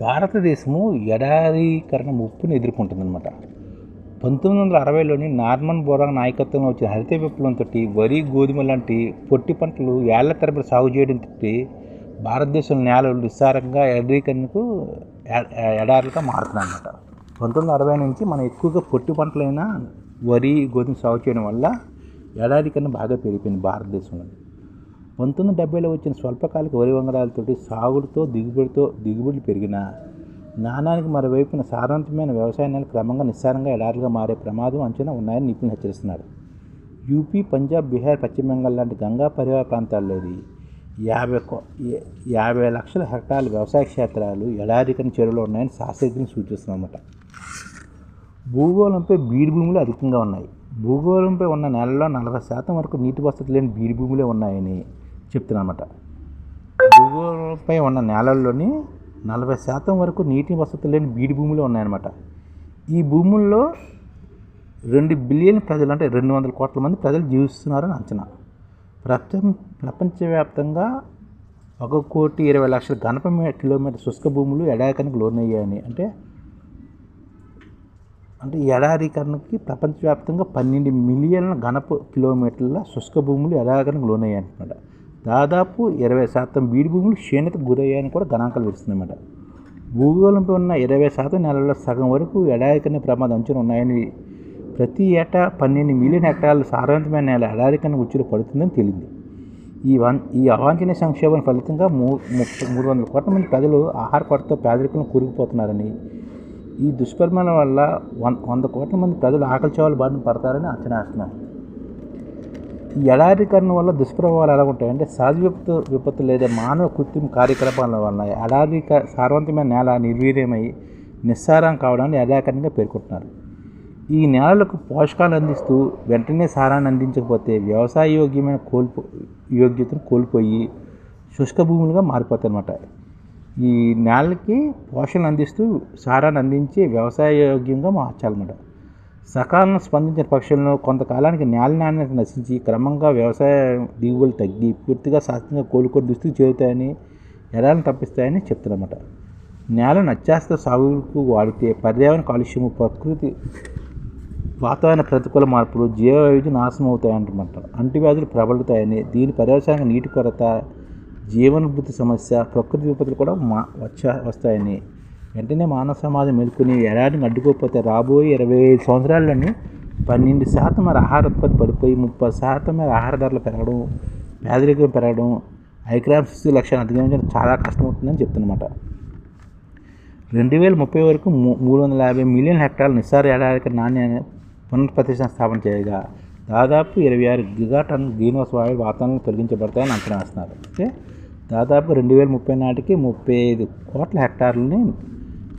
భారతదేశము ఎడారీకరణ ముప్పును ఎదుర్కొంటుందన్నమాట. 1960లోని Norman boron నాయకత్వంలో వచ్చిన హరిత విప్లవంతో వరి, గోధుమ లాంటి పొట్టి పంటలు ఏళ్ల తరబడి సాగు చేయడంతో భారతదేశం నేలలు నిస్సారంగా ఎడారులుగా మారుతున్నాయన్నమాట. 1960 నుంచి మనం ఎక్కువగా పొట్టి పంటలైన వరి, గోధుమ సాగు చేయడం వల్ల ఎడారీకరణ బాగా పెరిగిపోయింది భారతదేశంలో. 1970లో వచ్చిన స్వల్పకాలిక వరి వంగడాలతోటి సాగుతో దిగుబడులు పెరిగిన నాణానికి మరోవైపున సారవంతమైన వ్యవసాయ నేల క్రమంగా నిస్సారంగా ఎడారులుగా మారే ప్రమాదం అంచనా ఉన్నాయని నిపుణులు హెచ్చరిస్తున్నారు. యూపీ, పంజాబ్, బీహార్, పశ్చిమ బెంగాల్ లాంటి గంగా పరివాహ ప్రాంతాల్లోని 50 లక్షల హెక్టార్ల వ్యవసాయ క్షేత్రాలు ఎడారీకరణ చెరువులో ఉన్నాయని శాస్త్రజ్ఞులు సూచిస్తున్నారన్నమాట. భూగోళంపై బీడు భూములు అధికంగా ఉన్నాయి. భూగోళంపై ఉన్న నేలలో 40% వరకు నీటి వసతి లేని బీడు భూములే ఉన్నాయని చెప్తున్నారన్నమాట. భూగోళంపై ఉన్న నేలల్లోని 40% వరకు నీటి వసతి లేని బీడు భూములే ఉన్నాయన్నమాట. ఈ భూముల్లో 2 బిలియన్ ప్రజలు, అంటే 200 కోట్ల మంది ప్రజలు జీవిస్తున్నారని అంచనా. ప్రపంచవ్యాప్తంగా 1,20,00,000 ఘనప కిలోమీటర్ శుష్క భూములు ఎడారీకరణకు లోనయ్యాయని, అంటే ఈ ఎడారీకరణకి ప్రపంచవ్యాప్తంగా 12 మిలియన్ల ఘనపు కిలోమీటర్ల శుష్క భూములు ఎడారీకరణకు లోనయ్యాయన్నమాట. దాదాపు 20% బీడు భూములు క్షీణతకు గురయ్యాయని కూడా గణాంకాలు వస్తున్నాయన్నమాట. భూగోళంపై ఉన్న 20% నేలల్లో సగం వరకు ఎడారీకరణ ప్రమాదం అంచున ఉన్నాయని, ప్రతి ఏటా 12 మిలియన్ హెక్టార్ల సారవంతమైన నేల ఎడారీకరణ ఉచ్చులు పడుతుందని తేలింది. ఈ అవాంఛనీయ సంక్షోభం ఫలితంగా 300 కోట్ల మంది ప్రజలు ఆహార కొరతతో పేదరికంలో కూరుకుపోతున్నారని, ఈ దుష్పరిమాణాల వల్ల 100 కోట్ల మంది ప్రజలు ఆకలి చావుల బారిన పడతారని అంచనా వేస్తున్నారు. ఈ ఎడారీకరణ వల్ల దుష్ప్రభావాలు ఎలా ఉంటాయంటే, సహజ విపత్తు లేదా మానవ కృత్రిమ కార్యకలాపాల వల్ల సారవంతమైన నేల నిర్వీర్యమై నిస్సారం కావడాన్ని ఎడారీకరణగా పేర్కొంటున్నారు. ఈ నేలలకు పోషకాలు అందిస్తూ వెంటనే సారాన్ని అందించకపోతే వ్యవసాయ యోగ్యతను కోల్పోయి శుష్క భూములుగా మారిపోతాయన్నమాట. ఈ నేలకి పోషణలు అందిస్తూ సారాన్ని అందించి వ్యవసాయ యోగ్యంగా మార్చాలన్నమాట. సకాలంలో స్పందించిన పక్షులను కొంతకాలానికి నేల నాణ్యత నశించి క్రమంగా వ్యవసాయ దిగుబడులు తగ్గి పూర్తిగా శాస్త్రంగా కోలుకొని దుస్థితికి చేరుతాయని, ఎడాలను తప్పిస్తాయని చెప్తారన్నమాట. నేలను అత్యాస్త సాగుకు వాడితే పర్యావరణ కాలుష్యము, ప్రకృతి వాతావరణ ప్రతికూల మార్పులు, జీవ వైవిధ్యం నాశనం అవుతాయంటమాట. అంటువ్యాధులు ప్రబలుతాయని, దీని పర్యవసానంగా నీటి కొరత, జీవనోద్భృతి సమస్య, ప్రకృతి విపత్తులు కూడా వస్తాయని, వెంటనే మానవ సమాజం మేల్కొని ఎడారిని అడ్డుకోకపోతే రాబోయే 25 సంవత్సరాల్లోని 12% మేర ఆహార ఉత్పత్తి పడిపోయి 30% మేర ఆహార ధరలు పెరగడం, పేదరికం పెరగడం, ఐక్యరాజ్య లక్ష్యాన్ని అధిగమించడం చాలా కష్టమవుతుందని చెప్తున్నమాట. 2030 వరకు 350 మిలియన్ హెక్టార్ల నిస్సార ఎడారికరణ నాణ్యాన్ని పునఃప్రతిష్ఠ స్థాపన చేయగా దాదాపు 26 గిగాటన్ గ్రీన్ హౌస్ వాయువులు వాతావరణంలో తొలగించబడతాయని అంచనా వేస్తున్నారు. అంటే దాదాపు 2030 నాటికి 35 కోట్ల హెక్టార్లని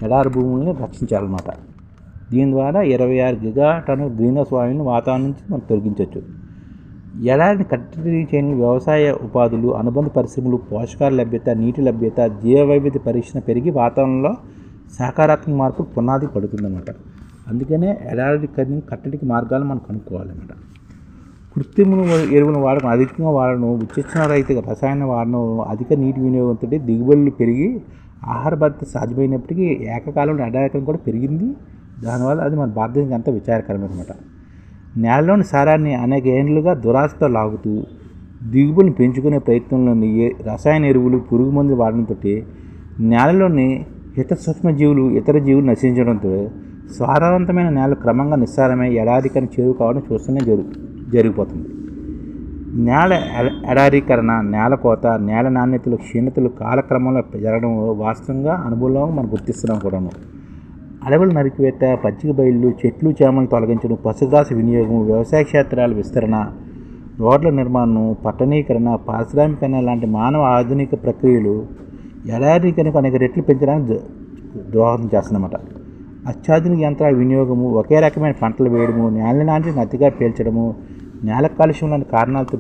ఎడారి భూములని రక్షించాలన్నమాట. దీని ద్వారా 26 గిగాటన్ గ్రీన్ హౌస్ వాయువులను వాతావరణం నుంచి మనం తొలగించవచ్చు. ఎడారిని కట్టడి చేయని వ్యవసాయ ఉపాధులు, అనుబంధ పరిశ్రమలు, పోషకాల లభ్యత, నీటి లభ్యత, జీవ వైవిధ్య పరీక్షణ పెరిగి వాతావరణంలో సకారాత్మక మార్పు పునాది పడుతుందన్నమాట. అందుకనే ఎడారికరణ కట్టడికి మార్గాలు మనం కనుక్కోవాలన్నమాట. కృత్రిమ ఎరువుల వాడకం అధికంగా వాడడం, విచక్షణ రహిత రసాయన వాడడం, అధిక నీటి వినియోగంతో దిగుబడులు పెరిగి ఆహార భద్రత సాధ్యమైనప్పటికీ ఏకకాలంలో ఎడారీకరణ కూడా పెరిగింది. దానివల్ల అది మన భారతదేశానికి అంతా విచారకరమన్నమాట. నేలలోని సారాన్ని అనేక ఏళ్ళుగా దురాశతో లాగుతూ దిగుబడిని పెంచుకునే ప్రయత్నంలోని రసాయన ఎరువులు, పురుగు మందులు వాడడంతో నేలలోని ఇతర జీవులు నశించడంతో సారవంతమైన నేల క్రమంగా నిస్సారమై ఎడారీకరణ చేరువు కావడం చూస్తూనే జరిగిపోతుంది. నేల ఎడారీకరణ, నేల కోత, నేల నాణ్యతలు, క్షీణతలు కాలక్రమంలో జరగడం వాస్తవంగా అనుభవంలో మనం గుర్తిస్తున్నాం కూడాను. అడవుల నరికివేత, పచ్చిక బయళ్ళు, చెట్లు చేమలను తొలగించడం, పశుగ్రాస వినియోగం, వ్యవసాయ క్షేత్రాల విస్తరణ, రోడ్ల నిర్మాణం, పట్టణీకరణ, పారిశ్రామికరణ లాంటి మానవ ఆధునిక ప్రక్రియలు ఎడారీకరణకు అనేక రెట్లు పెంచడానికి దోహదం చేస్తున్నమాట. అత్యాధునిక యంత్రాల వినియోగము, ఒకే రకమైన పంటలు వేయడము, నేల నాణ్యతను అతిగా పేల్చడము, నేల కాలుష్యం లాంటి కారణాలతో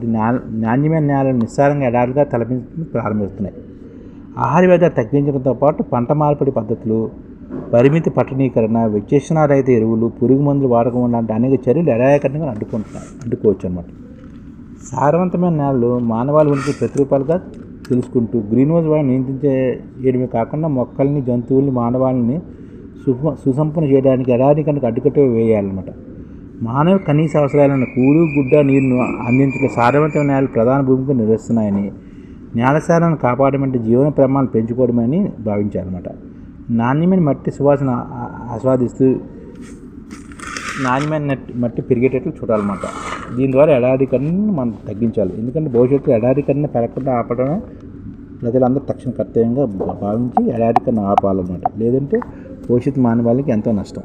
నాణ్యమైన నేలను నిస్సారంగా ఎడారుగా తలపించడం ప్రారంభిస్తున్నాయి. ఆహార వ్యర్థాలు తగ్గించడంతో పాటు పంట మార్పిడి పద్ధతులు, పరిమితి పట్టణీకరణ, విచక్షణారహిత ఎరువులు, పురుగు మందులు వాడకం లాంటి అనేక చర్యలు ఎడారీకరణగా అడ్డుకోవచ్చు అన్నమాట. సారవంతమైన నేలలు మానవాళి ఉనికి ప్రతిరూపాలుగా తెలుసుకుంటూ గ్రీన్ హౌస్ వాయువుని నియంత్రించేయడమే కాకుండా మొక్కల్ని, జంతువుల్ని, మానవాళిని సుసంపన్నం చేయడానికి ఎడారికన్నా అడ్డుకట్ట వేయాలన్నమాట. మానవ కనీస అవసరాలైన కూడు, గుడ్డ, నీరును అందించడం సారవంతమైన నేలలు ప్రధాన భూమిక నిర్వహిస్తున్నాయని, నేల సారాన్ని కాపాడమంటే జీవన ప్రమాణాలు పెంచుకోవడమని భావించాలన్నమాట. నాణ్యమైన మట్టి సువాసన ఆస్వాదిస్తూ నాణ్యమైన మట్టి పెరిగేటట్లు చూడాలన్నమాట. దీని ద్వారా ఎడారీకరణను మనం తగ్గించాలి. ఎందుకంటే భవిష్యత్తులో ఎడారీకరణ పెరగకుండా ఆపడం ప్రజలందరూ తక్షణ కర్తవ్యంగా భావించి ఎడారీకరణ ఆపాలన్నమాట. లేదంటే భవిష్యత్తు మానవాళికి ఎంతో నష్టం.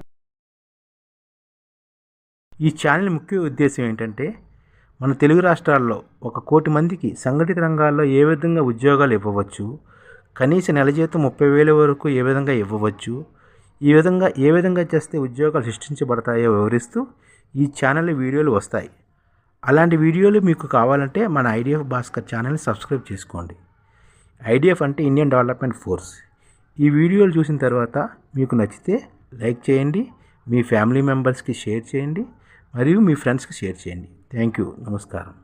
ఈ ఛానల్ ముఖ్య ఉద్దేశం ఏంటంటే మన తెలుగు రాష్ట్రాల్లో 1 కోటి మందికి సంఘటిత రంగాల్లో ఏ విధంగా ఉద్యోగాలు ఇవ్వవచ్చు, కనీస నెల జీతం 30,000 వరకు ఏ విధంగా ఇవ్వవచ్చు, ఏ విధంగా చేస్తే ఉద్యోగాలు సృష్టించబడతాయో వివరిస్తూ ఈ ఛానల్ వీడియోలు వస్తాయి. అలాంటి వీడియోలు మీకు కావాలంటే మన ఐడిఎఫ్ భాస్కర్ ఛానల్ని సబ్స్క్రైబ్ చేసుకోండి. ఐడిఎఫ్ అంటే ఇండియన్ డెవలప్మెంట్ ఫోర్స్. ఈ వీడియోలు చూసిన తర్వాత మీకు నచ్చితే లైక్ చేయండి, మీ ఫ్యామిలీ మెంబర్స్కి షేర్ చేయండి, మరియు మీ ఫ్రెండ్స్కి షేర్ చేయండి. Thank you. నమస్కారం.